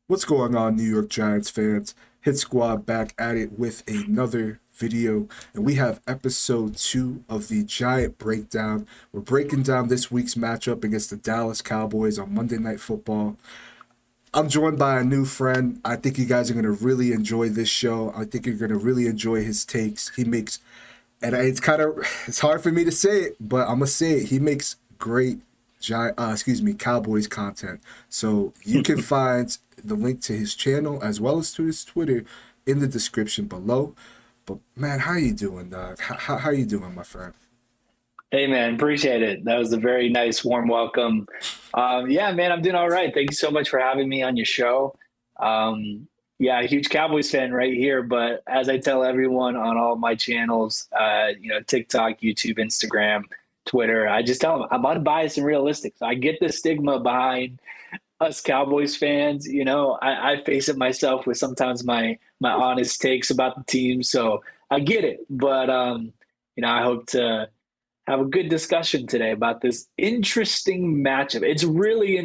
What's going on, New York Giants fans? Hit Squad back at it with another video, and we have episode 2 of the Giant Breakdown. We're breaking down this week's matchup against the Dallas Cowboys on Monday Night Football. I'm joined by a new friend. I think you guys are going to really enjoy this show. I think you're going to really enjoy his takes. He makes, and it's hard for me to say it, but I'm going to say it. He makes great Cowboys content. So you can find the link to his channel as well as to his Twitter in the description below. But man, how you doing, dog? How you doing, my friend? Hey man, appreciate it. That was a very nice, warm welcome. Yeah, man, I'm doing all right. Thank you so much for having me on your show. Yeah, a huge Cowboys fan right here. But as I tell everyone on all my channels, TikTok, YouTube, Instagram, Twitter, I just tell them I'm unbiased and realistic. So I get the stigma behind us Cowboys fans. I face it myself with sometimes my honest takes about the team. So I get it. But I hope to have a good discussion today about this interesting matchup. It's really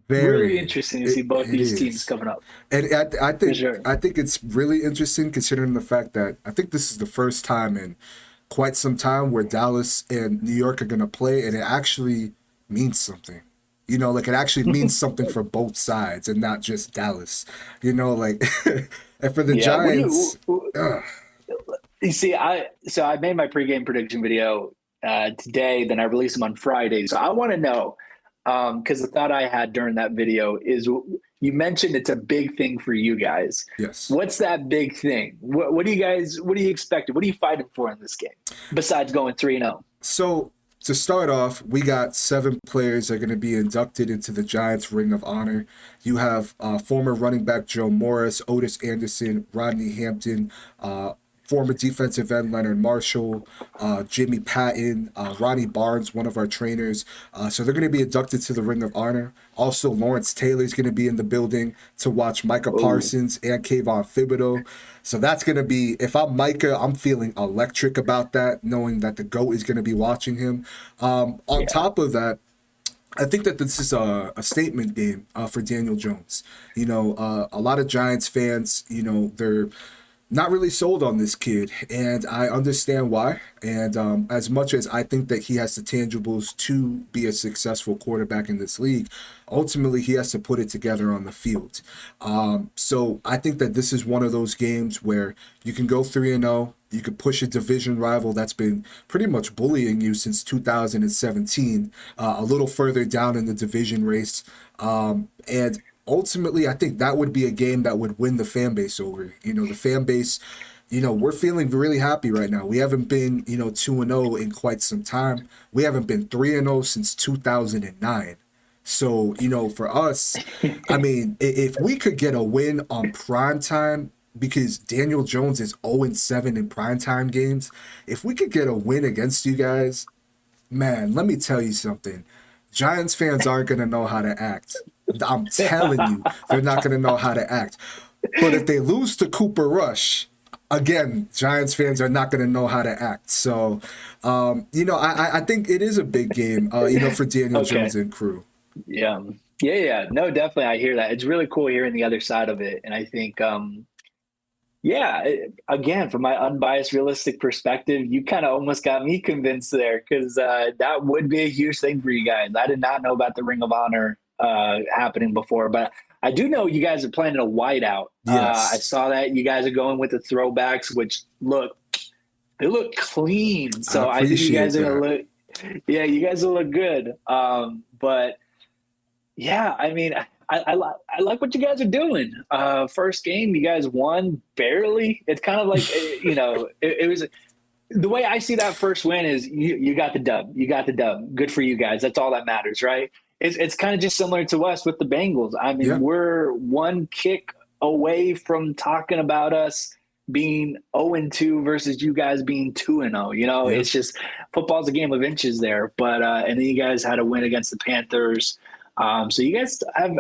Very. interesting to see both It these teams is. coming up And I for think sure. I think it's really interesting considering the fact that I think this is the first time in quite some time where Dallas and New York are going to play, and it actually means something. Like it actually means something for both sides and not just Dallas. Like, and for the Yeah. What do Giants, ugh, you see? I made my pregame prediction video today. Then I released them on Friday. So I want to know because the thought I had during that video is you mentioned it's a big thing for you guys. yes. What's that big thing? What do you guys? What do you expect? What are you fighting for in this game besides going 3-0? So to start off, we got 7 players that are going to be inducted into the Giants Ring of Honor. You have former running back Joe Morris, Otis Anderson, Rodney Hampton, former defensive end Leonard Marshall, Jimmy Patton, Ronnie Barnes, one of our trainers. So they're going to be inducted to the Ring of Honor. Also, Lawrence Taylor is going to be in the building to watch Micah Oh, Parsons and Kayvon Thibodeau. So that's going to be, if I'm Micah, I'm feeling electric about that, knowing that the GOAT is going to be watching him. On yeah. top of that, I think that this is a statement game for Daniel Jones. A lot of Giants fans, they're not really sold on this kid, and I understand why. And as much as I think that he has the tangibles to be a successful quarterback in this league, ultimately he has to put it together on the field. So I think that this is one of those games where you can go 3-0. You could push a division rival that's been pretty much bullying you since 2017 a little further down in the division race. And ultimately, I think that would be a game that would win the fan base over. The fan base, we're feeling really happy right now. We haven't been, 2-0 in quite some time. We haven't been 3-0 since 2009. So, for us, I mean, if we could get a win on prime time, because Daniel Jones is 0-7 in primetime games, if we could get a win against you guys, man, let me tell you something. Giants fans aren't going to know how to act. I'm telling you, they're not going to know how to act. But if they lose to Cooper Rush, again, Giants fans are not going to know how to act. So, I think it is a big game, for Daniel Jones Okay. and crew. Yeah. Yeah. Yeah. No, definitely. I hear that. It's really cool hearing the other side of it. And I think, yeah, again, from my unbiased, realistic perspective, you kind of almost got me convinced there because that would be a huge thing for you guys. I did not know about the Ring of Honor happening before, but I do know you guys are planning a whiteout. I Yes, saw that you guys are going with the throwbacks, which they look clean. I So I think you appreciate guys are gonna that. look, yeah, you guys will look good. But yeah, I mean, I like what you guys are doing. First game, you guys won barely. It's kind of like it was the way I see that first win is you got the dub. You got the dub. Good for you guys. That's all that matters, right? It's kind of just similar to us with the Bengals. I mean, Yeah, we're one kick away from talking about us being 0-2 versus you guys being 2-0. yeah. It's just football's a game of inches there. But and then you guys had a win against the Panthers. So you guys have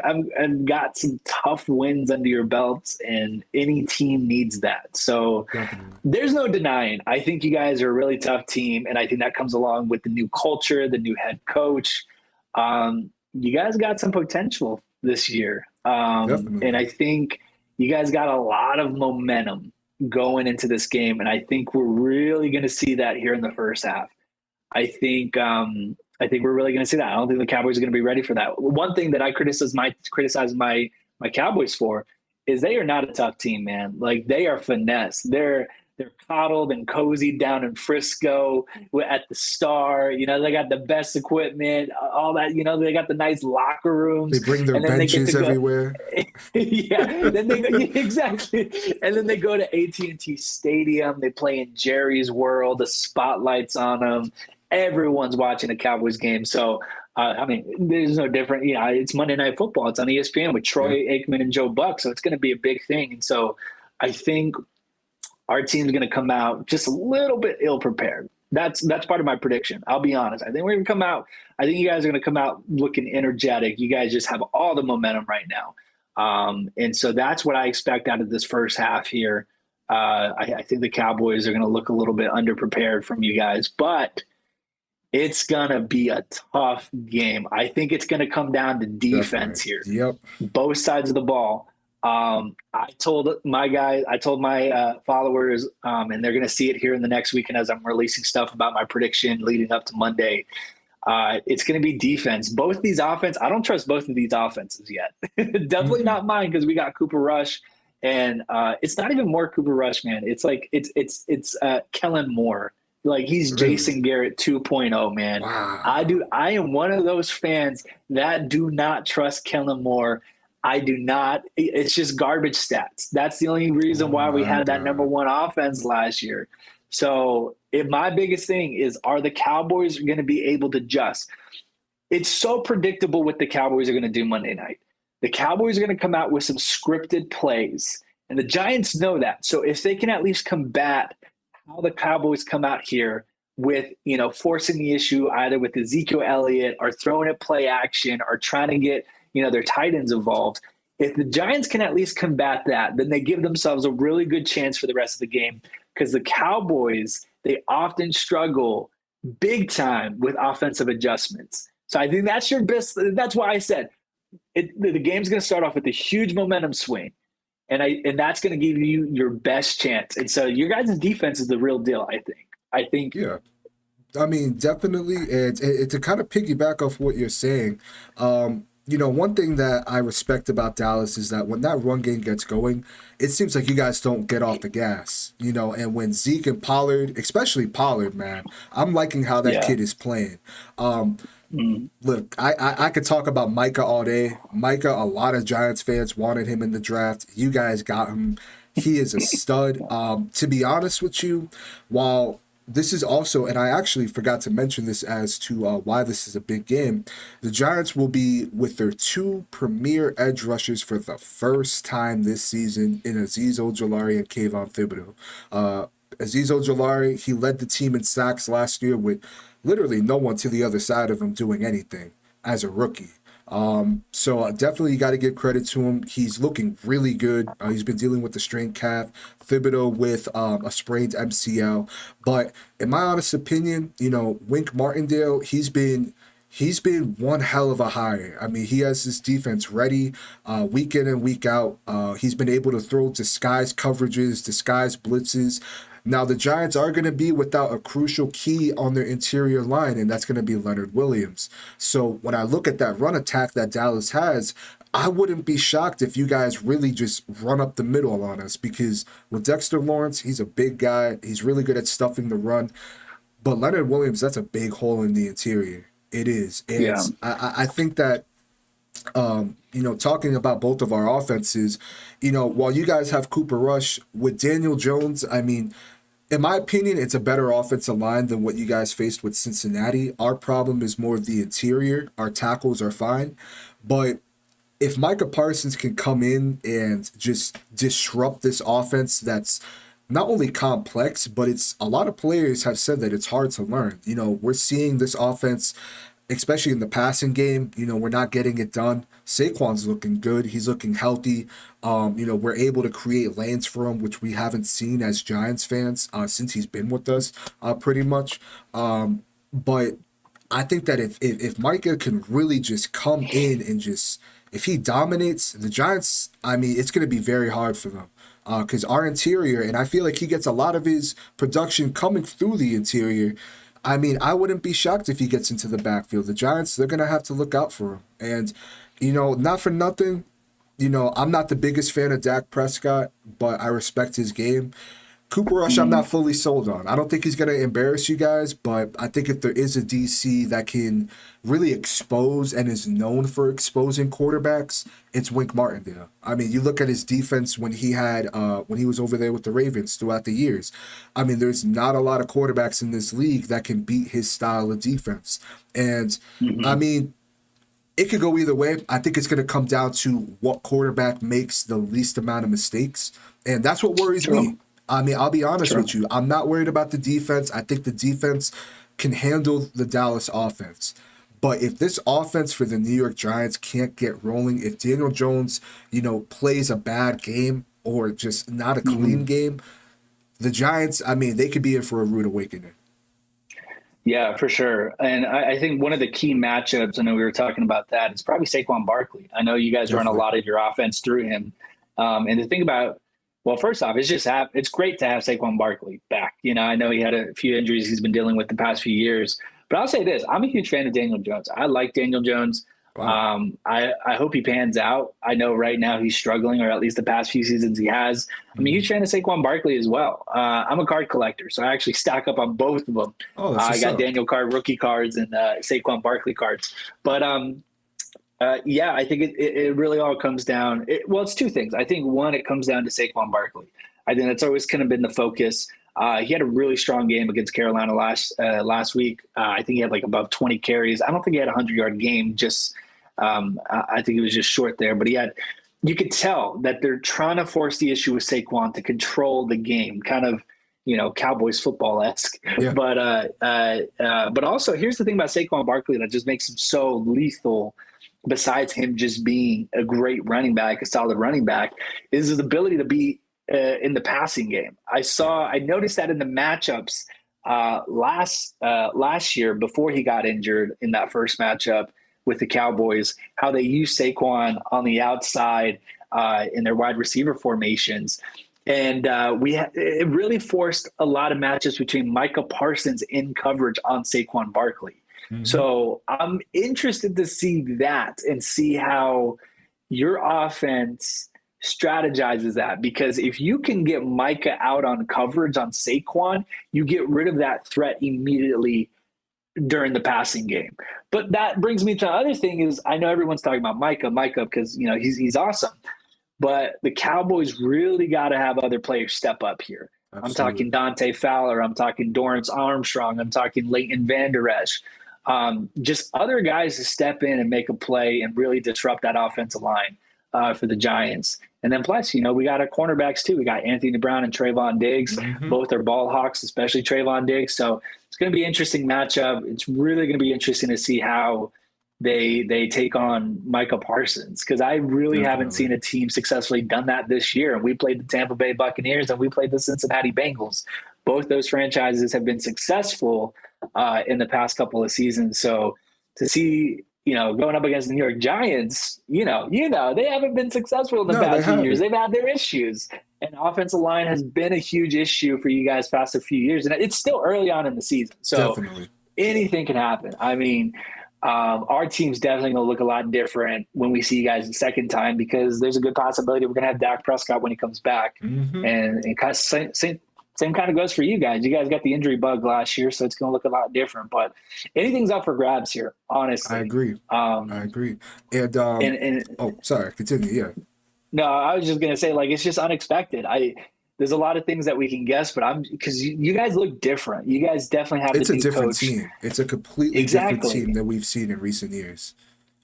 got some tough wins under your belts, and any team needs that. So Definitely. there's no denying. I think you guys are a really tough team, and I think that comes along with the new culture, the new head coach. You guys got some potential this year. Definitely. And I think you guys got a lot of momentum going into this game. And I think we're really going to see that here in the first half. I think we're really going to see that. I don't think the Cowboys are going to be ready for that. One thing that I criticize my Cowboys for is they are not a tough team, man. Like they are finesse. They're coddled and cozied down in Frisco at the Star. You know, they got the best equipment, all that. You know, they got the nice locker They rooms, bring their and then they get benches to go. everywhere. Yeah, then they go, yeah, exactly, and then they go to AT&T Stadium. They play in Jerry's World. The spotlights on them. Everyone's watching a Cowboys game. So, I mean, there's no different. Yeah, it's Monday Night Football. It's on ESPN with Troy Yeah. Aikman and Joe Buck. So it's going to be a big thing. And so, I think our team's going to come out just a little bit ill prepared. That's part of my prediction. I'll be honest. I think we're going to come out. I think you guys are going to come out looking energetic. You guys just have all the momentum right now, and so that's what I expect out of this first half here. I think the Cowboys are going to look a little bit underprepared from you guys, but it's going to be a tough game. I think it's going to come down to defense here, Definitely. Yep. both sides of the ball. I told my followers, and they're going to see it here in the next weekend as I'm releasing stuff about my prediction leading up to Monday. It's going to be defense. Both these offense, I don't trust both of these offenses yet. Definitely not mine because we got Cooper Rush, and it's not even more Cooper Rush, man. It's like it's Kellen Moore. Like he's Really? Jason Garrett 2.0, man. Wow. I am one of those fans that do not trust Kellen Moore. I do not. It's just garbage stats. That's the only reason why we My had that number God. one offense last year. So my biggest thing is, are the Cowboys going to be able to adjust? It's so predictable what the Cowboys are going to do Monday night. The Cowboys are going to come out with some scripted plays, and the Giants know that. So if they can at least combat how the Cowboys come out here with, forcing the issue either with Ezekiel Elliott or throwing it play action or trying to get, their tight ends involved. If the Giants can at least combat that, then they give themselves a really good chance for the rest of the game, because the Cowboys, they often struggle big time with offensive adjustments. So I think that's your best. That's why I said the game's going to start off with a huge momentum swing. And that's going to give you your best chance. And so your guys' defense is the real deal, I think. Yeah. I mean, definitely. And to kind of piggyback off what you're saying, one thing that I respect about Dallas is that when that run game gets going, it seems like you guys don't get off the gas, and when Zeke and Pollard, especially Pollard, man, I'm liking how that Yeah. kid is playing. Look, I could talk about Micah all day. Micah, a lot of Giants fans wanted him in the draft. You guys got him. He is a stud. To be honest with you, while this is also, and I actually forgot to mention this as to why this is a big game, the Giants will be with their two premier edge rushers for the first time this season in Azeez Ojulari and Kayvon Thibodeau. Azeez Ojulari, he led the team in sacks last year with literally no one to the other side of him doing anything as a rookie. So definitely you got to give credit to him. He's looking really good. He's been dealing with the strained calf. Thibodeau with a sprained MCL. But in my honest opinion, Wink Martindale, he's been one hell of a hire. I mean, he has his defense ready week in and week out. He's been able to throw disguise coverages, disguise blitzes. Now, the Giants are going to be without a crucial key on their interior line, and that's going to be Leonard Williams. So when I look at that run attack that Dallas has, I wouldn't be shocked if you guys really just run up the middle on us, because with Dexter Lawrence, he's a big guy. He's really good at stuffing the run. But Leonard Williams, that's a big hole in the interior. It is. And Yeah. I think that talking about both of our offenses, while you guys have Cooper Rush with Daniel Jones, I mean, in my opinion, it's a better offensive line than what you guys faced with Cincinnati. Our problem is more of the interior. Our tackles are fine. But if Micah Parsons can come in and just disrupt this offense that's not only complex, but it's a lot of players have said that it's hard to learn. We're seeing this offense, especially in the passing game, we're not getting it done. Saquon's looking good. He's looking healthy. We're able to create lanes for him, which we haven't seen as Giants fans since he's been with us pretty much. But I think that if Micah can really just come in and just if he dominates the Giants, I mean, it's going to be very hard for them. Because our interior, and I feel like he gets a lot of his production coming through the interior. I mean, I wouldn't be shocked if he gets into the backfield. The Giants, they're going to have to look out for him. And, not for nothing, I'm not the biggest fan of Dak Prescott, but I respect his game. Cooper Rush, I'm not fully sold on. I don't think he's going to embarrass you guys, but I think if there is a DC that can really expose and is known for exposing quarterbacks, it's Wink Martindale. I mean, you look at his defense when he was over there with the Ravens throughout the years. I mean, there's not a lot of quarterbacks in this league that can beat his style of defense. And, I mean, it could go either way. I think it's going to come down to what quarterback makes the least amount of mistakes, and that's what worries me. I mean, I'll be honest with you. I'm not worried about the defense. I think the defense can handle the Dallas offense. But if this offense for the New York Giants can't get rolling, if Daniel Jones, plays a bad game or just not a clean game, the Giants, I mean, they could be in for a rude awakening. Yeah, for sure. And I think one of the key matchups, I know we were talking about that, it's probably Saquon Barkley. I know you guys run a lot of your offense through him. And to think about, well, first off, it's great to have Saquon Barkley back. I know he had a few injuries he's been dealing with the past few years. But I'll say this, I'm a huge fan of Daniel Jones. I like Daniel Jones. Wow. I hope he pans out. I know right now he's struggling, or at least the past few seasons he has. I'm a huge fan of Saquon Barkley as well. I'm a card collector, so I actually stack up on both of them. Oh, I got Daniel card rookie cards and Saquon Barkley cards. But yeah, I think it really all comes down. It's two things. I think one, it comes down to Saquon Barkley. I think that's always kind of been the focus. He had a really strong game against Carolina last week. I think he had like above 20 carries. I don't think he had a 100-yard game. I think he was just short there. But you could tell that they're trying to force the issue with Saquon to control the game, kind of, Cowboys football-esque. Yeah. But also, here's the thing about Saquon Barkley that just makes him so lethal. Besides him just being a great running back, a solid running back, is his ability to be in the passing game. I noticed that in the matchups last year before he got injured in that first matchup with the Cowboys, how they used Saquon on the outside in their wide receiver formations. And it really forced a lot of matches between Micah Parsons in coverage on Saquon Barkley. Mm-hmm. So I'm interested to see that and see how your offense strategizes that, because if you can get Micah out on coverage on Saquon, you get rid of that threat immediately during the passing game. But that brings me to the other thing is, I know everyone's talking about Micah because he's awesome, but the Cowboys really got to have other players step up here. Absolutely. I'm talking Dante Fowler, I'm talking Dorrance Armstrong, I'm talking Leighton Vander Esch. Just other guys to step in and make a play and really disrupt that offensive line for the Giants. And then plus, we got our cornerbacks too. We got Anthony Brown and Trayvon Diggs. Mm-hmm. Both are ball hawks, especially Trayvon Diggs. So it's going to be an interesting matchup. It's really going to be interesting to see how they take on Micah Parsons, because I really haven't seen a team successfully done that this year. And we played the Tampa Bay Buccaneers and we played the Cincinnati Bengals. Both those franchises have been successful in the past couple of seasons. So to see, going up against the New York Giants, they haven't been successful in the past few years. They've had their issues. And offensive line has been a huge issue for you guys past a few years. And it's still early on in the season. So anything can happen. I mean, our team's definitely going to look a lot different when we see you guys the second time, because there's a good possibility we're going to have Dak Prescott when he comes back. Mm-hmm. And kind of same kind of goes for you guys. You guys got the injury bug last year, so it's going to look a lot different. But anything's up for grabs here, honestly. I agree. And sorry, continue. Yeah. No, I was just going to say, it's just unexpected. There's a lot of things that we can guess, but because you guys look different. You guys definitely have. It's a different team. It's a completely different team than we've seen in recent years.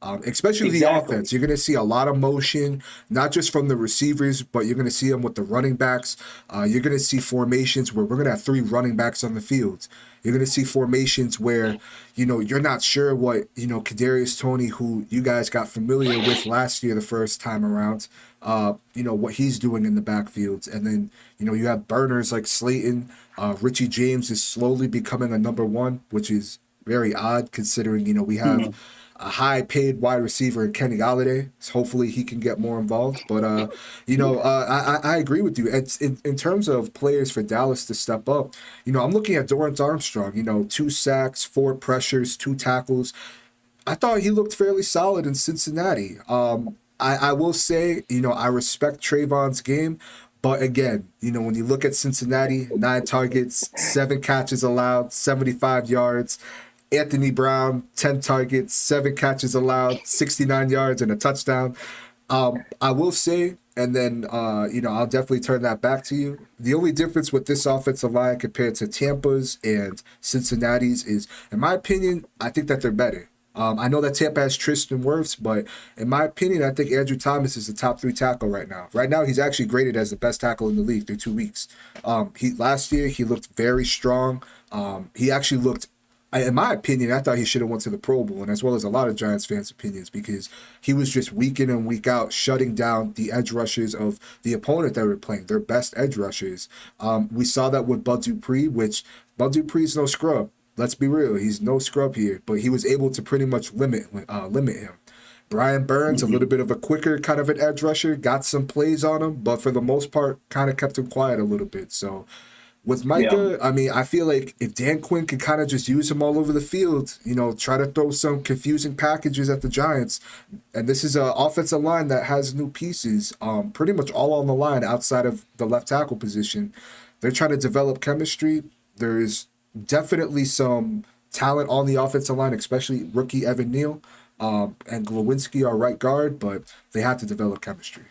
Especially the offense. You're going to see a lot of motion, not just from the receivers, but you're going to see them with the running backs. You're going to see formations where we're going to have 3 running backs on the field. You're going to see formations where, you're not sure what, Kadarius Toney, who you guys got familiar with last year the first time around, what he's doing in the backfields. And then, you have burners like Slayton. Richie James is slowly becoming a number 1, which is very odd considering, we have a high-paid wide receiver in Kenny Golladay. So hopefully he can get more involved. But I agree with you. It's in terms of players for Dallas to step up. I'm looking at Dorrance Armstrong. 2 sacks, 4 pressures, 2 tackles. I thought he looked fairly solid in Cincinnati. I will say, I respect Trayvon's game. But again, when you look at Cincinnati, 9 targets, 7 catches allowed, 75 yards. Anthony Brown, 10 targets, 7 catches allowed, 69 yards, and a touchdown. I will say, and then, I'll definitely turn that back to you. The only difference with this offensive line compared to Tampa's and Cincinnati's is, in my opinion, I think that they're better. I know that Tampa has Tristan Wirfs, but in my opinion, I think Andrew Thomas is the top 3 tackle right now. Right now, he's actually graded as the best tackle in the league through 2 weeks. Last year, he looked very strong. He actually looked, in my opinion, I thought he should have went to the Pro Bowl, and as well as a lot of Giants fans' opinions, because he was just week in and week out shutting down the edge rushers of the opponent that were playing, their best edge rushers. We saw that with Bud Dupree, which Bud Dupree's no scrub. Let's be real, he's no scrub here, but he was able to pretty much limit him. Brian Burns, a little bit of a quicker kind of an edge rusher, got some plays on him, but for the most part, kind of kept him quiet a little bit. So with Micah, I feel like if Dan Quinn could kind of just use him all over the field, try to throw some confusing packages at the Giants, and this is an offensive line that has new pieces, pretty much all on the line outside of the left tackle position. They're trying to develop chemistry. There's definitely some talent on the offensive line, especially rookie Evan Neal and Glowinski are right guard, but they have to develop chemistry.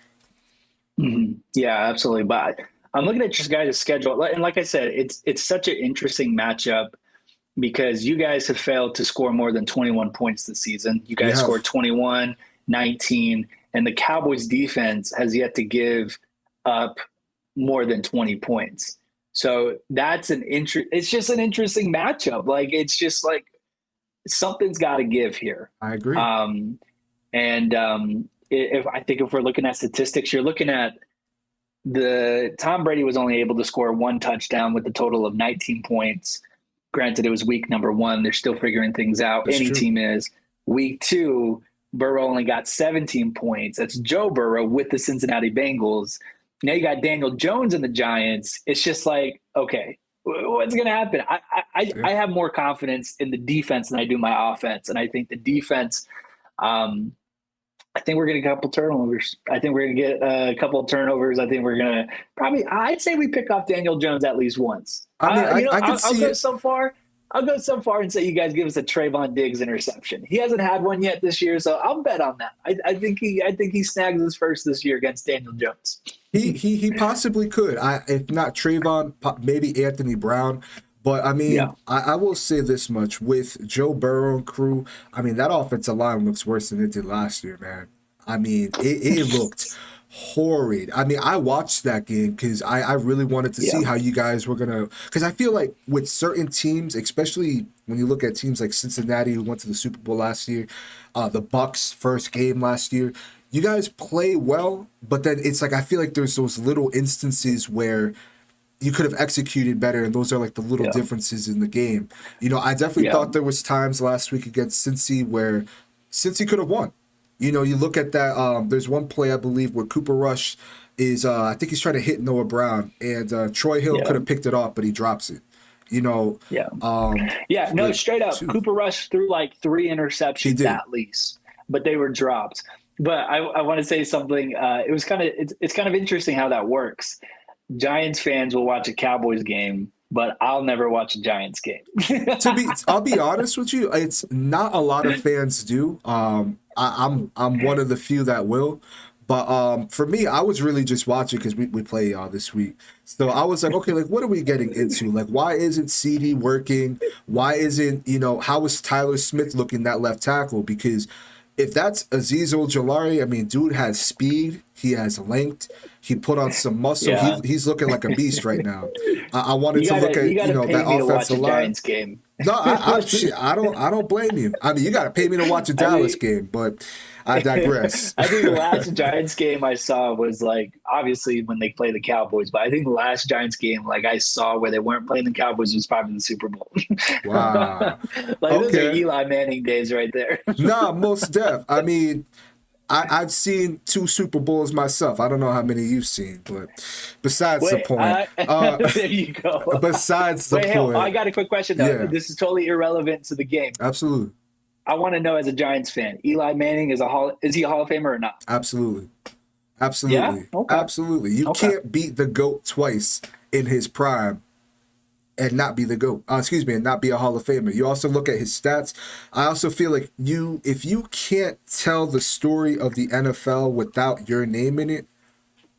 Mm-hmm. Yeah, absolutely. But I'm looking at your guys' schedule, and like I said, it's such an interesting matchup because you guys have failed to score more than 21 points this season. You guys scored 21, 19, and the Cowboys defense has yet to give up more than 20 points. So that's it's just an interesting matchup. Like, it's just like something's got to give here. I agree. If we're looking at statistics, you're looking at Tom Brady was only able to score 1 touchdown with a total of 19 points. Granted, it was week number 1. They're still figuring things out. That's true. Team is. Week 2, Burrow only got 17 points. That's Joe Burrow with the Cincinnati Bengals. Now you got Daniel Jones and the Giants. It's just like, okay, what's going to happen? I have more confidence in the defense than I do my offense. And I think the defense, I think we're going to get a couple turnovers. I think we're going to get a couple of turnovers. I think we're going to I'd say we pick off Daniel Jones at least once. I'll go so far. I'll go so far and say you guys give us a Trayvon Diggs interception. He hasn't had one yet this year, so I'll bet on that. I think he snags his first this year against Daniel Jones. He possibly could. If not Trayvon, maybe Anthony Brown. But I will say this much with Joe Burrow and crew. That offensive line looks worse than it did last year, man. It looked horrid. I watched that game because I really wanted to see how you guys were gonna. Because I feel like with certain teams, especially when you look at teams like Cincinnati who went to the Super Bowl last year, the Bucs first game last year. You guys play well, but then it's like I feel like there's those little instances where you could have executed better, and those are like the little differences in the game. I definitely thought there was times last week against Cincy where Cincy could have won. You look at that. There's one play I believe where Cooper Rush is. I think he's trying to hit Noah Brown, and Troy Hill could have picked it off, but he drops it. Straight up. Cooper Rush threw like 3 interceptions at least, but they were dropped. But I want to say something. It's kind of interesting how that works. Giants fans will watch a Cowboys game, but I'll never watch a Giants game. I'll be honest with you. It's not a lot of fans do. I'm one of the few that will. But for me, I was really just watching because we play this week. So I was like, okay, like what are we getting into? Like, why isn't CD working? Why isn't how is Tyler Smith looking that left tackle? Because if that's Azeez Ojulari, dude has speed. He has length. He put on some muscle. Yeah. He's looking like a beast right now. I wanted You to look gotta you at, gotta pay that me to watch offensive a line. Giants game. No, shit, I don't blame you. I mean, you got to pay me to watch a I Dallas mean, game, but I digress. I think the last Giants game I saw was like obviously when they play the Cowboys, but I think the last Giants game like I saw where they weren't playing the Cowboys was probably the Super Bowl. Wow. Like those are Okay. Eli Manning days right there. Nah, most def. I mean, I've seen 2 Super Bowls myself. I don't know how many you've seen, but besides the Wait, point. there you go. Besides the Wait, hey, I point. got a quick question though. Yeah, This is totally irrelevant to the game. absolutely. I want to know as a Giants fan, Eli Manning is he a Hall of Famer or not? Absolutely. Yeah. Absolutely. Okay. Absolutely. You Okay. can't beat the GOAT twice in his prime and not be the GOAT. And not be a Hall of Famer. You also look at his stats. I also feel like if you can't tell the story of the NFL without your name in it,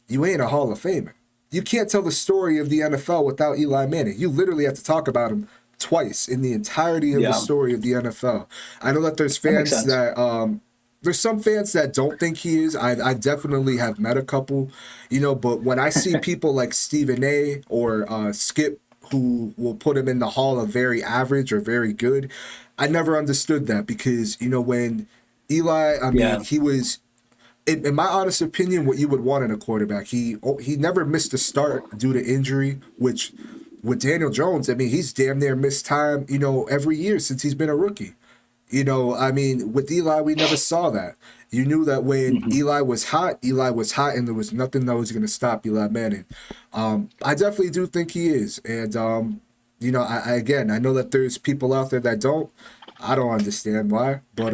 you ain't a Hall of Famer. You can't tell the story of the NFL without Eli Manning. You literally have to talk about him twice in the entirety of the story of the NFL. I know that there's That makes fans sense. that there's some fans that don't think he is. I definitely have met a couple, but when I see people like Stephen A or Skip who will put him in the hall of very average or very good, I never understood that because, when Eli, Yeah. he was, in my honest opinion, what you would want in a quarterback. He never missed a start due to injury, which with Daniel Jones, he's damn near missed time, every year since he's been a rookie. With Eli, we never saw that. You knew that when Eli was hot, and there was nothing that was going to stop Eli Manning. I definitely do think he is. And, I know that there's people out there that don't. I don't understand why. But,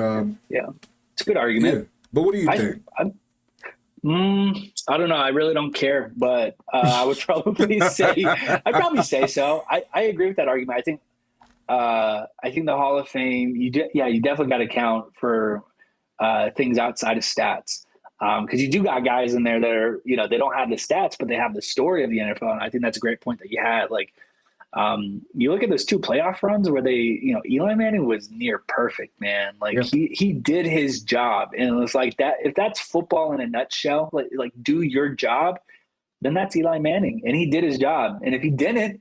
Yeah. It's a good yeah. argument. But what do you I, think? I I don't know. I really don't care, but I would probably I'd probably say so. I agree with that argument. I think the Hall of Fame, you definitely got to count for things outside of stats. Because you do got guys in there that are, they don't have the stats, but they have the story of the NFL. And I think that's a great point that you had. Like, you look at those 2 playoff runs where Eli Manning was near perfect, man. Like he did his job, and it was like that. If that's football in a nutshell, like do your job, then that's Eli Manning, and he did his job. And if he didn't,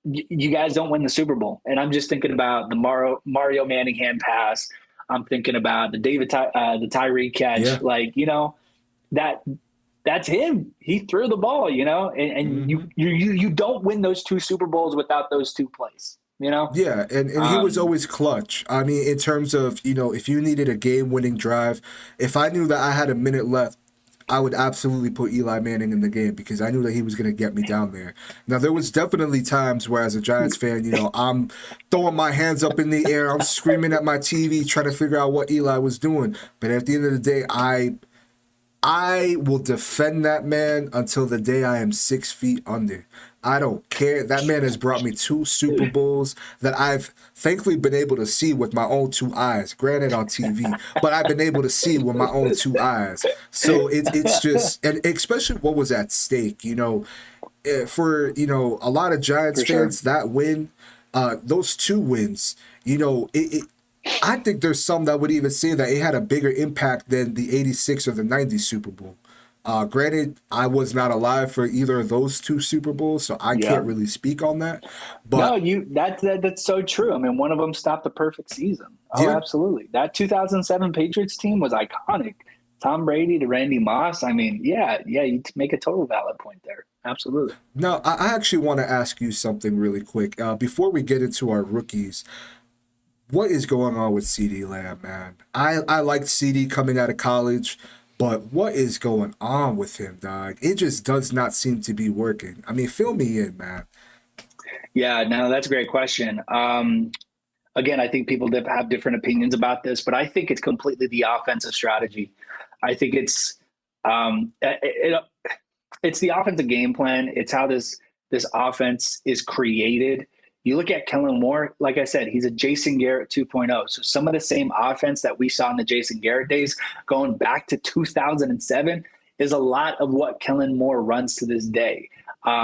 you guys don't win the Super Bowl. And I'm just thinking about the Mario Manningham pass. I'm thinking about the the Tyree catch. Yeah. Like that's him. He threw the ball, and you don't win those 2 Super Bowls without those 2 plays, Yeah, and he was always clutch. In terms of, if you needed a game-winning drive, if I knew that I had a minute left, I would absolutely put Eli Manning in the game because I knew that he was going to get me down there. Now, there was definitely times where as a Giants fan, I'm throwing my hands up in the air, I'm screaming at my TV, trying to figure out what Eli was doing. But at the end of the day, I will defend that man until the day I am 6 feet under. I don't care. That man has brought me 2 Super Bowls that I've thankfully been able to see with my own 2 eyes. Granted on TV, but I've been able to see with my own 2 eyes. So it's just, and especially what was at stake, for, a lot of Giants fans, that win, those 2 wins, I think there's some that would even say that it had a bigger impact than the 86 or the 90 Super Bowl. Granted, I was not alive for either of those 2 Super Bowls, so I can't really speak on that. But no, that's so true. One of them stopped the perfect season. Oh, absolutely. That 2007 Patriots team was iconic. Tom Brady to Randy Moss. You make a total valid point there. Absolutely. Now, I actually want to ask you something really quick. Before we get into our rookies, what is going on with CeeDee Lamb, man? I liked CeeDee coming out of college, but what is going on with him, dog? It just does not seem to be working. Fill me in, man. Yeah, no, that's a great question. Again, I think people have different opinions about this, but I think it's completely the offensive strategy. I think it's the offensive game plan. It's how this offense is created. You look at Kellen Moore, like I said, he's a Jason Garrett 2.0. So some of the same offense that we saw in the Jason Garrett days going back to 2007 is a lot of what Kellen Moore runs to this day.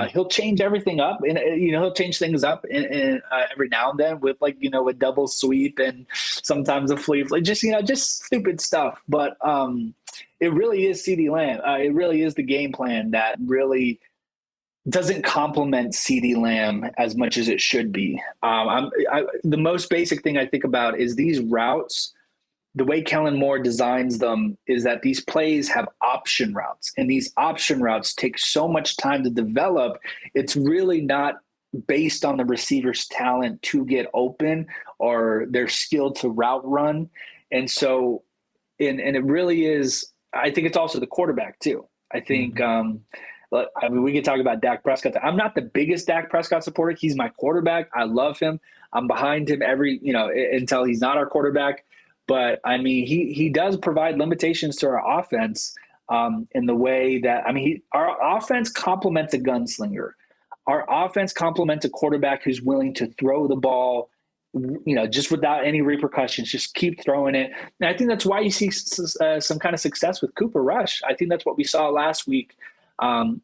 He'll change everything up, and he'll change things up every now and then with a double sweep and sometimes a flea, just stupid stuff. But it really is CeeDee Lamb. It really is the game plan that really doesn't complement CeeDee Lamb as much as it should be. The most basic thing I think about is these routes. The way Kellen Moore designs them is that these plays have option routes, and these option routes take so much time to develop. It's really not based on the receiver's talent to get open or their skill to route run. And so, and it really is, I think it's also the quarterback too. I think, I mean, we can talk about Dak Prescott. I'm not the biggest Dak Prescott supporter. He's my quarterback. I love him. I'm behind him until he's not our quarterback. But I mean, he does provide limitations to our offense in the way that, I mean, our offense complements a gunslinger. Our offense complements a quarterback who's willing to throw the ball, just without any repercussions, just keep throwing it. And I think that's why you see some kind of success with Cooper Rush. I think that's what we saw last week.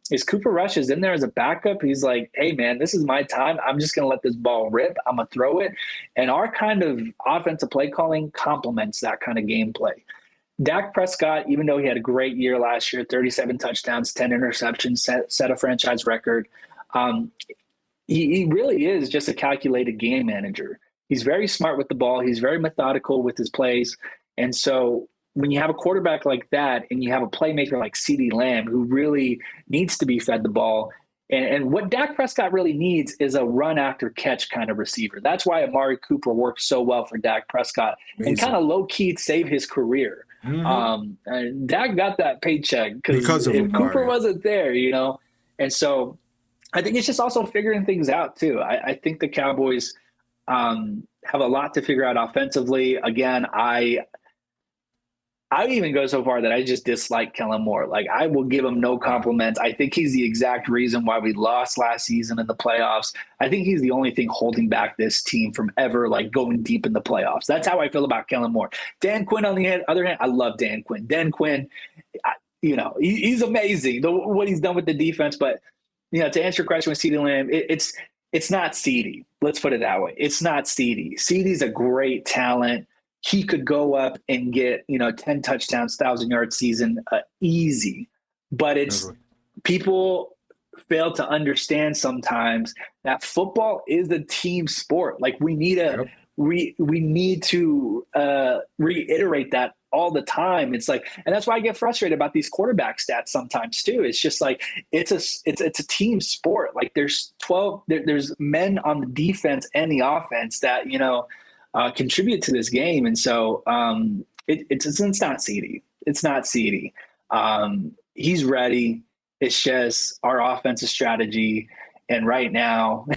Is Cooper Rush is in there as a backup. He's like, hey man, this is my time. I'm just going to let this ball rip. I'm going to throw it. And our kind of offensive play calling complements that kind of gameplay. Dak Prescott, even though he had a great year last year, 37 touchdowns, 10 interceptions, set a franchise record. He really is just a calculated game manager. He's very smart with the ball. He's very methodical with his plays. And so when you have a quarterback like that and you have a playmaker like CeeDee Lamb who really needs to be fed the ball, and what Dak Prescott really needs is a run after catch kind of receiver. That's why Amari Cooper worked so well for Dak Prescott. Amazing. And kind of low key save his career. And Dak got that paycheck because if Cooper wasn't there, and so I think it's just also figuring things out too. I think the Cowboys have a lot to figure out offensively. Again, I would even go so far that I just dislike Kellen Moore. Like, I will give him no compliments. I think he's the exact reason why we lost last season in the playoffs. I think he's the only thing holding back this team from ever going deep in the playoffs. That's how I feel about Kellen Moore. Dan Quinn, on the other hand, I love Dan Quinn. Dan Quinn, he's amazing, what he's done with the defense. But, to answer your question with CeeDee Lamb, it's not CeeDee. Let's put it that way. It's not CeeDee. CeeDee's a great talent. He could go up and get, 10 touchdowns, 1,000-yard season easy. But people fail to understand sometimes that football is a team sport. Like, we need we need to reiterate that all the time. It's like, and that's why I get frustrated about these quarterback stats sometimes too. It's just like, it's a team sport. Like, there's men on the defense and the offense that, contribute to this game. And so it's not CeeDee. It's not CeeDee. He's ready. It's just our offensive strategy. And right now,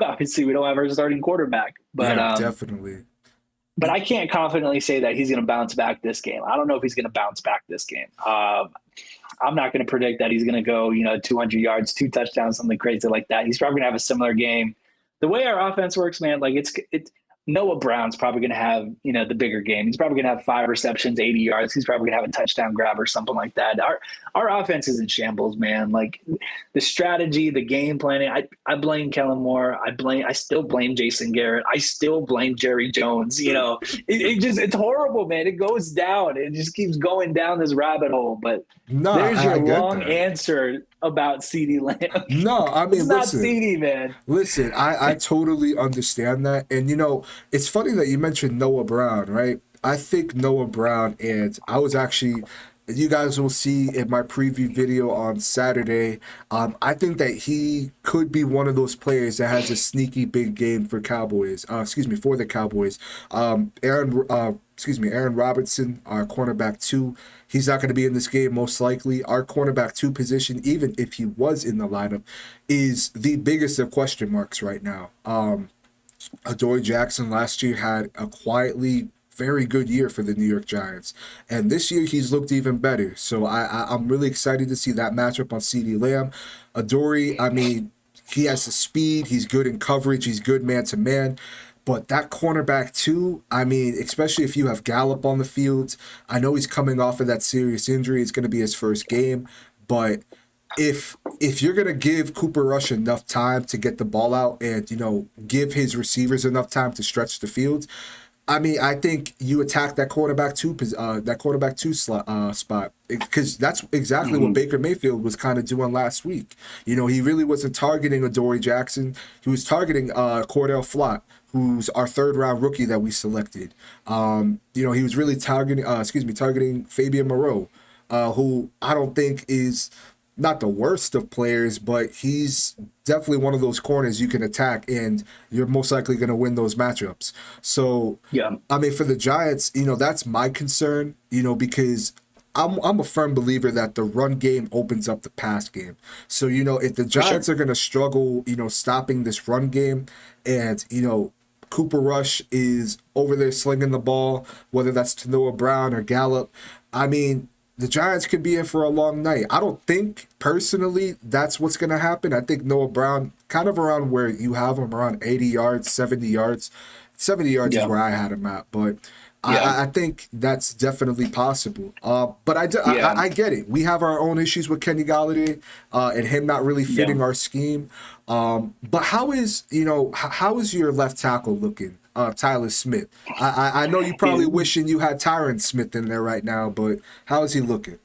obviously we don't have our starting quarterback, but definitely. But I can't confidently say that he's going to bounce back this game. I don't know if he's going to bounce back this game. I'm not going to predict that he's going to go, 200 yards, 2 touchdowns, something crazy like that. He's probably going to have a similar game. The way our offense works, man, like it's Noah Brown's probably going to have, the bigger game. He's probably going to have 5 receptions, 80 yards. He's probably going to have a touchdown grab or something like that. Our offense is in shambles, man. Like, the strategy, the game planning, I blame Kellen Moore. I still blame Jason Garrett. I still blame Jerry Jones. It's horrible, man. It goes down. It just keeps going down this rabbit hole. But there's your long answer about CeeDee Lamb. No, I mean, it's not CeeDee, man. Listen, I totally understand that. And, it's funny that you mentioned Noah Brown, right? I think Noah Brown, and I was actually, you guys will see in my preview video on Saturday, I think that he could be one of those players that has a sneaky big game for the Cowboys. Aaron Robertson, our cornerback 2, he's not going to be in this game most likely. Our cornerback 2 position, even if he was in the lineup, is the biggest of question marks right now. Adoree Jackson last year had a quietly very good year for the New York Giants, and this year he's looked even better. So I'm really excited to see that matchup on CeeDee Lamb. Adoree, I mean, he has the speed, he's good in coverage, he's good man-to-man. But that cornerback too, I mean, especially if you have Gallup on the field, I know he's coming off of that serious injury. It's going to be his first game. But if you're going to give Cooper Rush enough time to get the ball out and, give his receivers enough time to stretch the field, I mean, I think you attack that quarterback two spot, because that's exactly what Baker Mayfield was kind of doing last week. You know, he really wasn't targeting Adoree Jackson. He was targeting Cordell Flott, who's our third round rookie that we selected. You know, he was really targeting Fabian Moreau, who I don't think is not the worst of players, but he's definitely one of those corners you can attack, and you're most likely going to win those matchups. So, Yeah. I mean, for the Giants, you know, that's my concern, you know, because I'm a firm believer that the run game opens up the pass game. So, you know, if the Giants are going to struggle, you know, stopping this run game, and, you know, Cooper Rush is over there slinging the ball, whether that's to Noah Brown or Gallup, I mean, the Giants could be in for a long night. I don't think, personally, that's what's going to happen. I think Noah Brown, kind of around where you have him, around 80 yards, 70 yards. 70 yards is where I had him at, but I think that's definitely possible. But I get it. We have our own issues with Kenny Golladay and him not really fitting our scheme. But how is your left tackle looking? Tyler Smith. I know you probably wishing you had Tyron Smith in there right now, but how is he looking?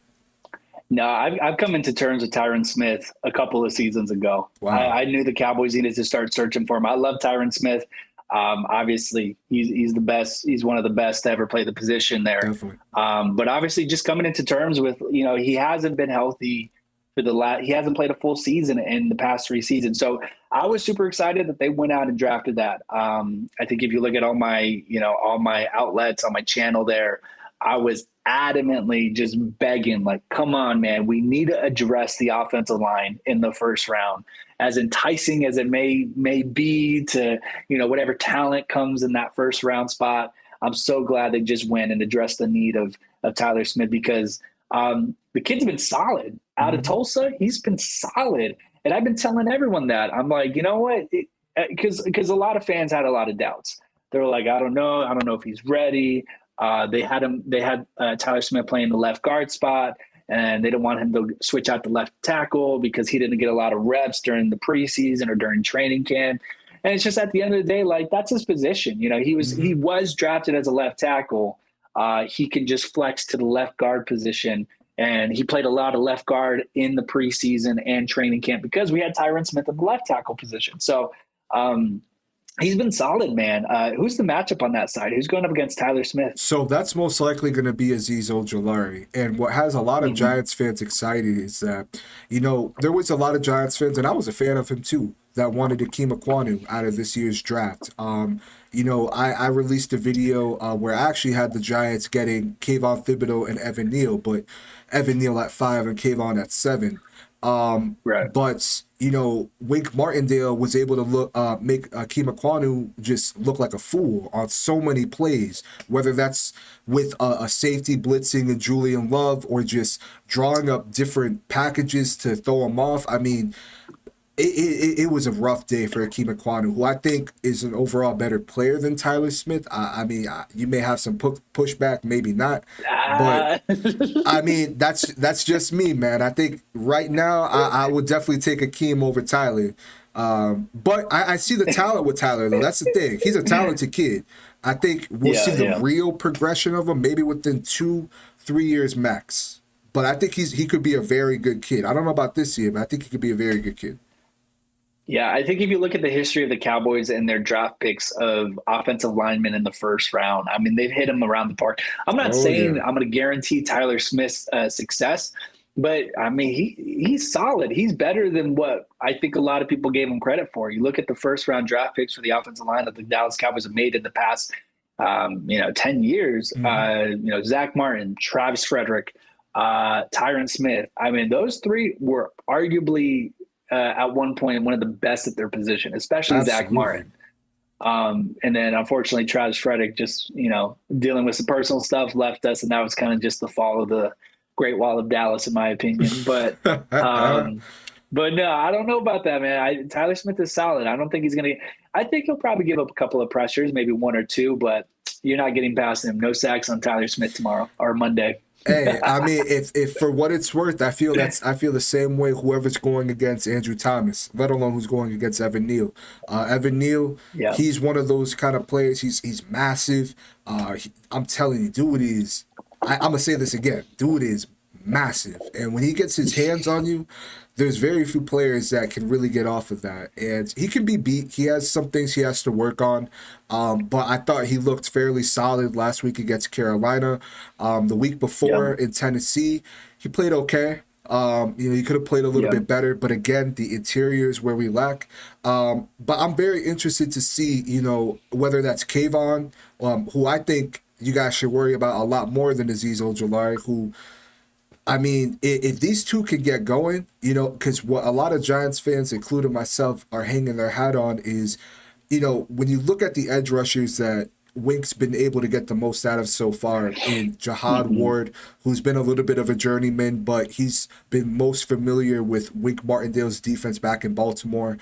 No, I've come into terms with Tyron Smith a couple of seasons ago. Wow. I knew the Cowboys needed to start searching for him. I love Tyron Smith. Obviously, he's the best. He's one of the best to ever play the position there. Definitely. But obviously, just coming into terms with, you know, he hasn't been healthy for he hasn't played a full season in the past 3 seasons. So I was super excited that they went out and drafted that. I think if you look at all my outlets on my channel there, I was adamantly just begging, like, come on, man, we need to address the offensive line in the first round. As enticing as it may be to, you know, whatever talent comes in that first round spot, I'm so glad they just went and addressed the need of Tyler Smith, because the kid's been solid out of Tulsa. He's been solid. And I've been telling everyone that. I'm like, you know what? Because a lot of fans had a lot of doubts. They were like, I don't know if he's ready. They had Tyler Smith playing the left guard spot, and they didn't want him to switch out to left tackle because he didn't get a lot of reps during the preseason or during training camp. And it's just, at the end of the day, like, that's his position. You know, he was drafted as a left tackle. He can just flex to the left guard position. And he played a lot of left guard in the preseason and training camp because we had Tyron Smith in the left tackle position. So he's been solid, man. Who's the matchup on that side? Who's going up against Tyler Smith? So that's most likely going to be Azeez Ojulari. And what has a lot of Giants fans excited is that, you know, there was a lot of Giants fans, and I was a fan of him too, that wanted Akeem Ekwonu out of this year's draft. You know, I released a video where I actually had the Giants getting Kayvon Thibodeau and Evan Neal, but Evan Neal at 5 and Kayvon at 7. Right. But, you know, Wink Martindale was able to make Akeem Ekwonu just look like a fool on so many plays, whether that's with a safety blitzing and Julian Love or just drawing up different packages to throw him off. I mean, it was a rough day for Akeem Ekwonu, who I think is an overall better player than Tyler Smith. I mean, you may have some pushback, maybe not, but I mean, that's just me, man. I think right now I would definitely take Akeem over Tyler. But I see the talent with Tyler, though. That's the thing. He's a talented kid. I think we'll see the real progression of him maybe within 2-3 years max. But I think he could be a very good kid. I don't know about this year, but I think he could be a very good kid. Yeah, I think if you look at the history of the Cowboys and their draft picks of offensive linemen in the first round, I mean, they've hit them around the park. I'm not saying I'm going to guarantee Tyler Smith's success, but I mean, he's solid. He's better than what I think a lot of people gave him credit for. You look at the first round draft picks for the offensive line that the Dallas Cowboys have made in the past, 10 years. Zach Martin, Travis Frederick, Tyron Smith. I mean, those three were arguably at one point one of the best at their position, especially Zach Martin. And then unfortunately Travis Frederick just, dealing with some personal stuff left us. And that was kind of just the fall of the Great Wall of Dallas, in my opinion. But no, I don't know about that, man. Tyler Smith is solid. I don't think he's going to I think he'll probably give up a couple of pressures, maybe 1 or 2, but you're not getting past him. No sacks on Tyler Smith tomorrow or Monday. Hey, I mean, if for what it's worth, I feel the same way. Whoever's going against Andrew Thomas, let alone who's going against Evan Neal. Evan Neal, Yeah. he's one of those kind of players. He's massive. I'm telling you, dude is. I'm gonna say this again. Dude is massive, and when he gets his hands on you, there's very few players that can really get off of that. And he can be beat. He has some things he has to work on. But I thought he looked fairly solid last week against Carolina. The week before in Tennessee, he played okay. He could have played a little bit better, but again, the interior is where we lack. But I'm very interested to see, whether that's Kayvon, who I think you guys should worry about a lot more than Azeez Ojulari, who, I mean, if these two can get going, because what a lot of Giants fans, including myself, are hanging their hat on is, when you look at the edge rushers that Wink's been able to get the most out of so far in Jihad Ward, who's been a little bit of a journeyman, but he's been most familiar with Wink Martindale's defense back in Baltimore.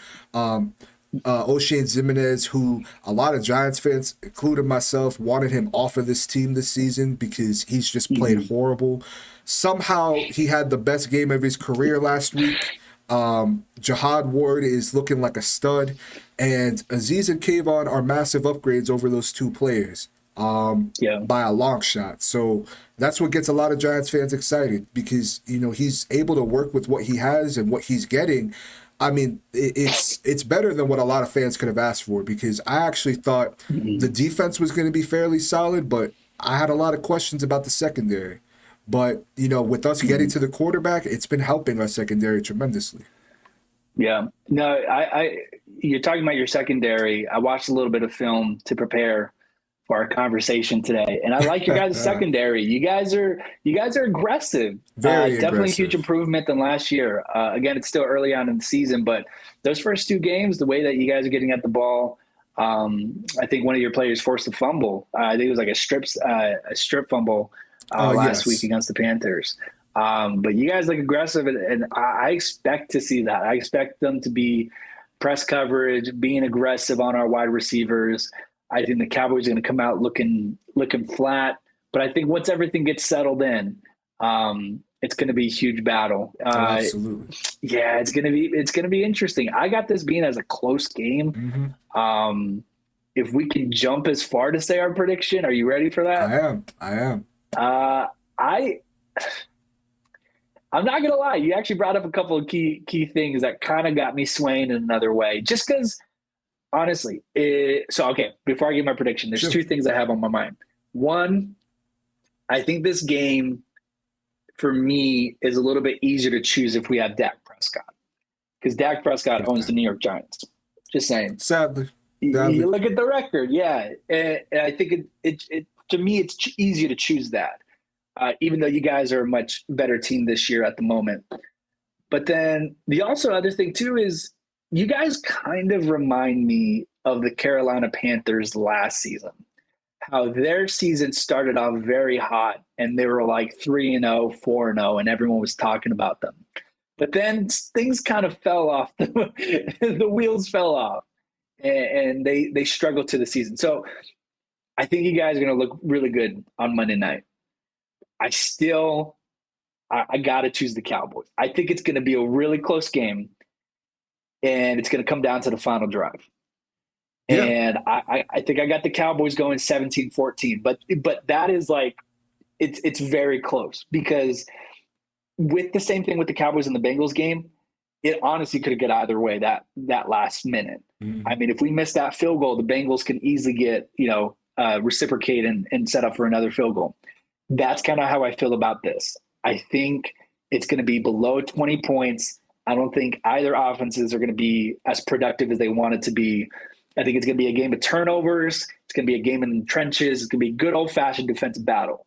O'Shane Zimenez, who a lot of Giants fans, including myself, wanted him off of this team this season because he's just played horrible. Somehow he had the best game of his career last week. Jihad Ward is looking like a stud, and Azeez and Kayvon are massive upgrades over those two players by a long shot. So that's what gets a lot of Giants fans excited because, he's able to work with what he has and what he's getting. I mean, it's better than what a lot of fans could have asked for because I actually thought the defense was going to be fairly solid, but I had a lot of questions about the secondary. But, with us getting to the quarterback, it's been helping our secondary tremendously. Yeah. No, you're talking about your secondary. I watched a little bit of film to prepare for our conversation today, and I like your guys' secondary. You guys are aggressive. Very definitely aggressive. a huge improvement than last year. Again, it's still early on in the season, but those first two games, the way that you guys are getting at the ball, I think one of your players forced a fumble. I think it was like a strip fumble last week against the Panthers. But you guys look aggressive, and I expect to see that. I expect them to be press coverage, being aggressive on our wide receivers. I think the Cowboys are going to come out looking flat. But I think once everything gets settled in, it's going to be a huge battle. Absolutely. Yeah, it's going to be interesting. I got this being as a close game. If we can jump as far to say our prediction, are you ready for that? I am. I'm not gonna lie. You actually brought up a couple of key things that kind of got me swaying in another way. Just because, honestly, before I give my prediction, there's two things I have on my mind. One, I think this game for me is a little bit easier to choose if we have Dak Prescott, because Dak Prescott owns the New York Giants. Just saying. Sadly. You look at the record, and I think it to me it's easier to choose that. Even though you guys are a much better team this year at the moment. But then the other thing too is you guys kind of remind me of the Carolina Panthers last season, how their season started off very hot and they were like 3-0, 4-0, and everyone was talking about them. But then things kind of fell off. The wheels fell off and they struggled to the season. So I think you guys are going to look really good on Monday night. I got to choose the Cowboys. I think it's going to be a really close game, and it's going to come down to the final drive. Yeah. And I think I got the Cowboys going 17-14, but that is like, it's very close because with the same thing with the Cowboys and the Bengals game, it honestly could have got either way that last minute. I mean, if we miss that field goal, the Bengals can easily get, reciprocate and set up for another field goal. That's kind of how I feel about this. I think it's going to be below 20 points. I don't think either offenses are going to be as productive as they want it to be. I think it's going to be a game of turnovers. It's going to be a game in the trenches. It's going to be a good old-fashioned defensive battle.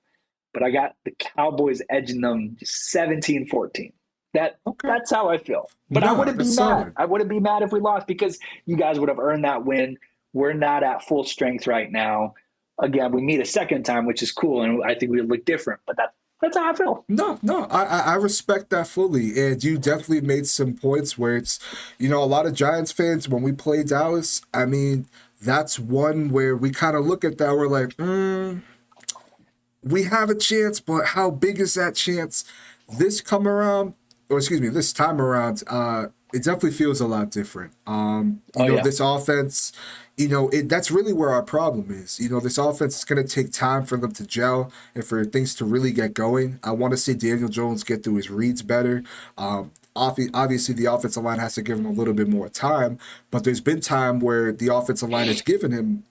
But I got the Cowboys edging them 17-14. That's how I feel. But I wouldn't be mad. Solid. I wouldn't be mad if we lost because you guys would have earned that win. We're not at full strength right now. Again, we meet a second time, which is cool, and I think we look different. But that's how I feel. No, I respect that fully, and you definitely made some points where it's, a lot of Giants fans when we play Dallas. I mean, that's one where we kind of look at that. We're like, we have a chance, but how big is that chance this come around? Or excuse me, this time around, it definitely feels a lot different. Oh yeah. This offense, that's really where our problem is. This offense is going to take time for them to gel and for things to really get going. I want to see Daniel Jones get through his reads better. Obviously, the offensive line has to give him a little bit more time, but there's been time where the offensive line has given him,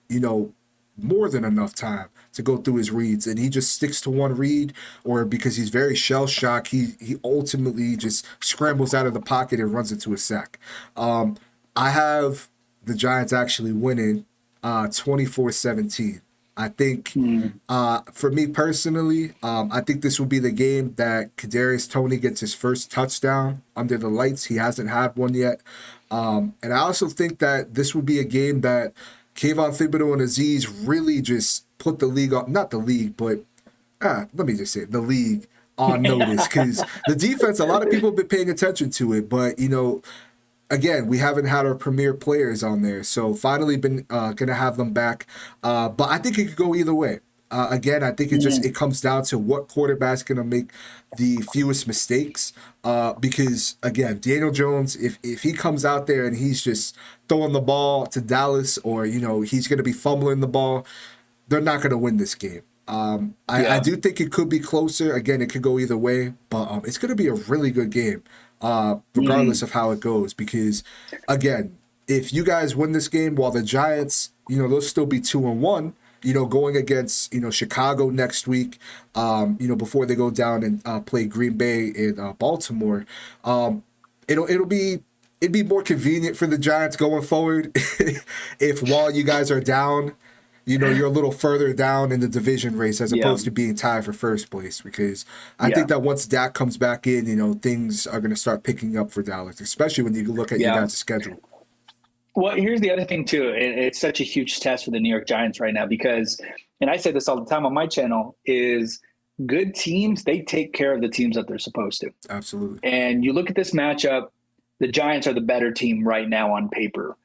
more than enough time to go through his reads, and he just sticks to one read, or because he's very shell shocked, he ultimately just scrambles out of the pocket and runs into a sack. I have the Giants actually winning 24-17. I think for me personally, I think this will be the game that Kadarius Toney gets his first touchdown under the lights. He hasn't had one yet. And I also think that this will be a game that Kayvon Thibodeau and Aziz really just put the league on, not the league, but let me just say the league on notice, because the defense, a lot of people have been paying attention to it, but again, we haven't had our premier players on there, so finally been gonna have them back. But I think it could go either way. Again, I think it comes down to what quarterback's gonna make the fewest mistakes. Because again, Daniel Jones, if he comes out there and he's just throwing the ball to Dallas, or he's gonna be fumbling the ball, they're not gonna win this game. I do think it could be closer. Again, it could go either way, but it's gonna be a really good game. Regardless of how it goes, because again, if you guys win this game, while the Giants, they'll still be 2-1, going against, Chicago next week, before they go down and play Green Bay and Baltimore, it'd be more convenient for the Giants going forward if while you guys are down, you're a little further down in the division race as opposed to being tied for first place, because I think that once Dak comes back in, things are going to start picking up for Dallas, especially when you look at your guys' schedule. Well, here's the other thing too. It's such a huge test for the New York Giants right now because, and I say this all the time on my channel, is good teams, they take care of the teams that they're supposed to. Absolutely. And you look at this matchup, the Giants are the better team right now on paper.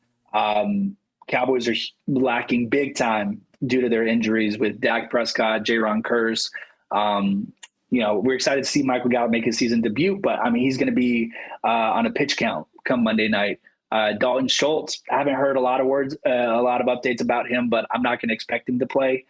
Cowboys are lacking big time due to their injuries with Dak Prescott, Jaron Kearse. We're excited to see Michael Gallup make his season debut, but I mean, he's going to be on a pitch count come Monday night. Dalton Schultz, I haven't heard a lot of updates about him, but I'm not going to expect him to play.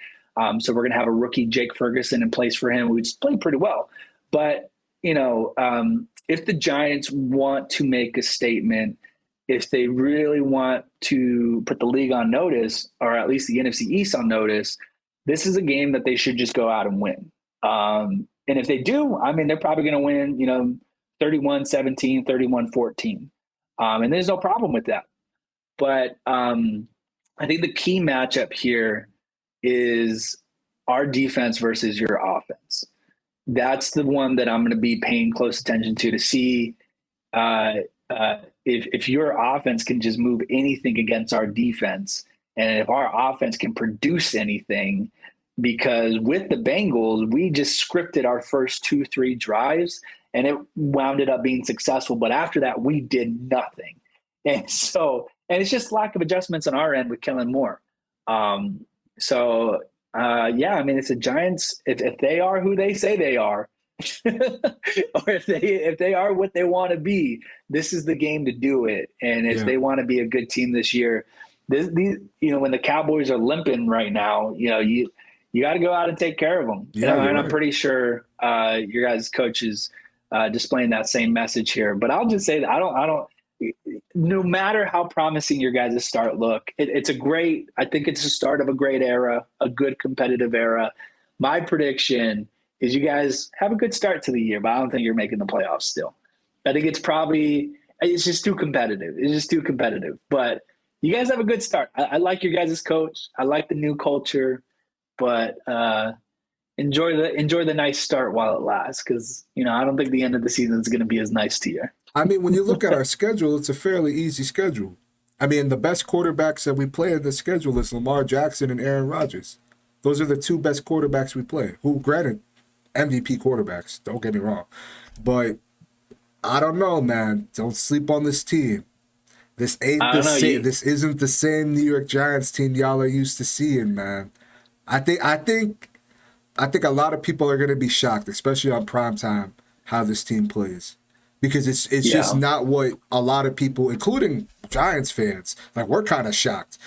So we're going to have a rookie Jake Ferguson in place for him, who's played pretty well. But, if the Giants want to make a statement, if they really want to put the league on notice, or at least the NFC East on notice, this is a game that they should just go out and win. And if they do, I mean, they're probably going to win, 31-17, 31-14. And there's no problem with that. But I think the key matchup here is our defense versus your offense. That's the one that I'm going to be paying close attention to see if your offense can just move anything against our defense, and if our offense can produce anything, because with the Bengals, we just scripted our first 2-3 drives and it wound up being successful. But after that, we did nothing. And it's just lack of adjustments on our end with Kellen Moore. I mean, it's the Giants. If they are who they say they are, or if they are what they want to be, this is the game to do it. And if they want to be a good team this year, when the Cowboys are limping right now, you got to go out and take care of them. And I'm pretty sure your guys' coach is displaying that same message here. But I'll just say that I don't. No matter how promising your guys' start look, I think it's the start of a great era, a good competitive era. My prediction is you guys have a good start to the year, but I don't think you're making the playoffs still. I think it's just too competitive. It's just too competitive. But you guys have a good start. I like your guys' coach. I like the new culture, but enjoy the nice start while it lasts, because I don't think the end of the season is going to be as nice to you. I mean, when you look at our schedule, it's a fairly easy schedule. I mean, the best quarterbacks that we play in the schedule is Lamar Jackson and Aaron Rodgers. Those are the two best quarterbacks we play, who, granted, MVP quarterbacks, don't get me wrong. But I don't know, man. Don't sleep on this team. This isn't the same New York Giants team y'all are used to seeing, man. I think I think a lot of people are going to be shocked, especially on prime time, how this team plays, because it's just Yeah. not what a lot of people, including Giants fans, like we're kind of shocked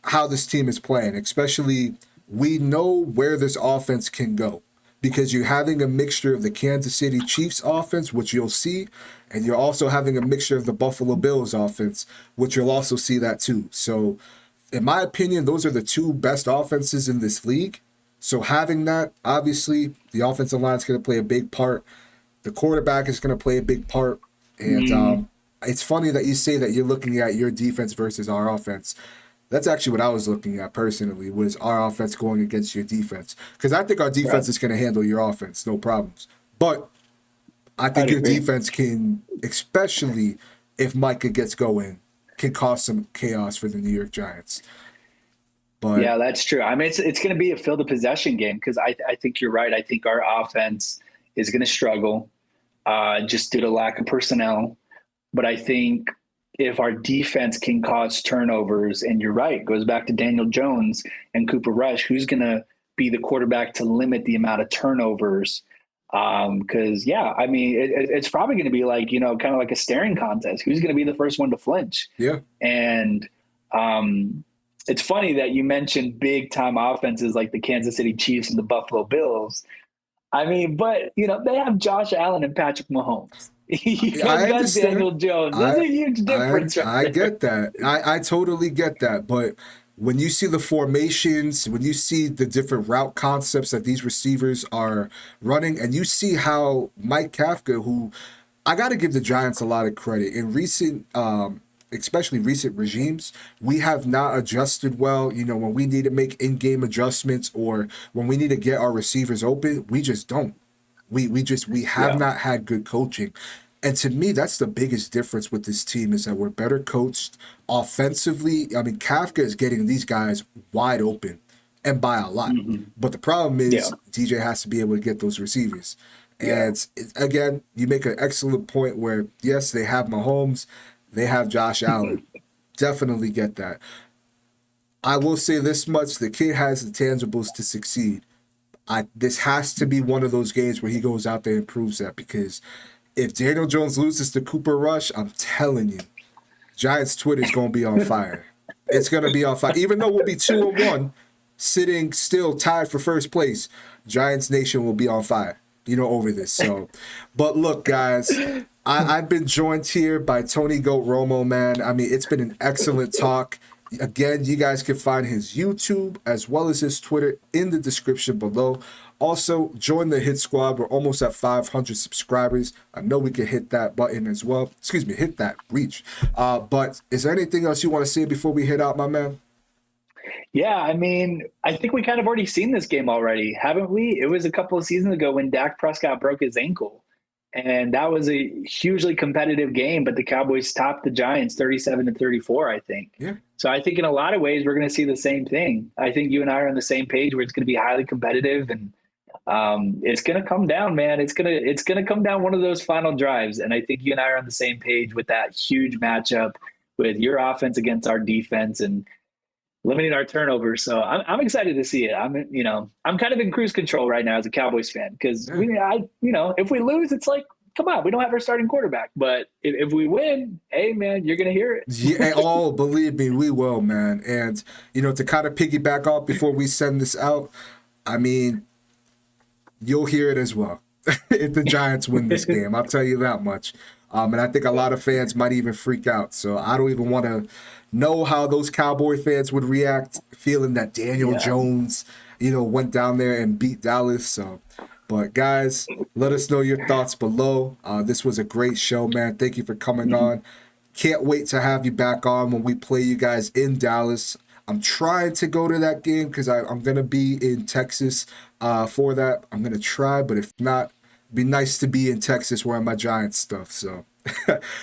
how this team is playing. Especially, we know where this offense can go because you're having a mixture of the Kansas City Chiefs offense, which you'll see, and you're also having a mixture of the Buffalo Bills offense, which you'll also see that too. So, in my opinion, those are the two best offenses in this league. So having that, obviously, the offensive line is going to play a big part. The quarterback is going to play a big part. And it's funny that you say that you're looking at your defense versus our offense. That's actually what I was looking at personally, was our offense going against your defense. Because I think our defense is going to handle your offense, no problems. But I think your defense can, especially if Micah gets going, can cause some chaos for the New York Giants. But yeah, that's true. I mean, it's going to be a field of possession game because I think you're right. I think our offense is going to struggle just due to lack of personnel. But I think if our defense can cause turnovers, and you're right, it goes back to Daniel Jones and Cooper Rush, who's going to be the quarterback to limit the amount of turnovers. Because, I mean, it's probably going to be like, kind of like a staring contest. Who's going to be the first one to flinch? Yeah. And it's funny that you mentioned big time offenses like the Kansas City Chiefs and the Buffalo Bills. I mean, but they have Josh Allen and Patrick Mahomes. You I got understand. Daniel Jones. There's a huge difference. I get that. I totally get that. But when you see the formations, when you see the different route concepts that these receivers are running, and you see how Mike Kafka, who I got to give the Giants a lot of credit in recent, especially recent regimes, we have not adjusted well. When we need to make in-game adjustments or when we need to get our receivers open, we just don't. We have not had good coaching. And to me, that's the biggest difference with this team, is that we're better coached offensively. I mean, Kafka is getting these guys wide open and by a lot. But the problem is DJ has to be able to get those receivers. And again, you make an excellent point where, yes, they have Mahomes, they have Josh Allen. Definitely get that. I will say this much, the kid has the tangibles to succeed. This has to be one of those games where he goes out there and proves that, because if Daniel Jones loses to Cooper Rush, I'm telling you, Giants Twitter is going to be on fire. It's going to be on fire. Even though we'll be 2-1, sitting still tied for first place, Giants Nation will be on fire, over this. So, but look, guys, I've been joined here by TONYGOATROMO, man. I mean, it's been an excellent talk. Again, you guys can find his YouTube as well as his Twitter in the description below. Also, join the Hit Squad. We're almost at 500 subscribers. I know we can hit that button as well. Excuse me, hit that reach. But is there anything else you want to say before we head out, my man? Yeah, I mean, I think we kind of already seen this game already, haven't we? It was a couple of seasons ago when Dak Prescott broke his ankle. And that was a hugely competitive game, but the Cowboys topped the Giants 37-34, I think. Yeah. So I think in a lot of ways, we're going to see the same thing. I think you and I are on the same page where it's going to be highly competitive, and it's going to come down, man. It's going to come down one of those final drives. And I think you and I are on the same page with that huge matchup with your offense against our defense and limiting our turnovers. So I'm excited to see it. I'm kind of in cruise control right now as a Cowboys fan, because if we lose, it's like, come on, we don't have our starting quarterback. But if we win, hey man, you're gonna hear it. Yeah, believe me, we will, man. And to kind of piggyback off before we send this out, I mean, you'll hear it as well if the Giants win this game. I'll tell you that much. And I think a lot of fans might even freak out. So I don't even want to know how those Cowboy fans would react, feeling that Daniel Jones, went down there and beat Dallas. So, but guys, let us know your thoughts below. This was a great show, man. Thank you for coming on. Can't wait to have you back on when we play you guys in Dallas. I'm trying to go to that game because I'm going to be in Texas for that. I'm going to try, but if not, it'd be nice to be in Texas wearing my Giants stuff. So,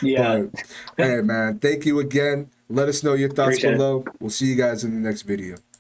yeah. But, hey, man, thank you again. Let us know your thoughts below. We'll see you guys in the next video.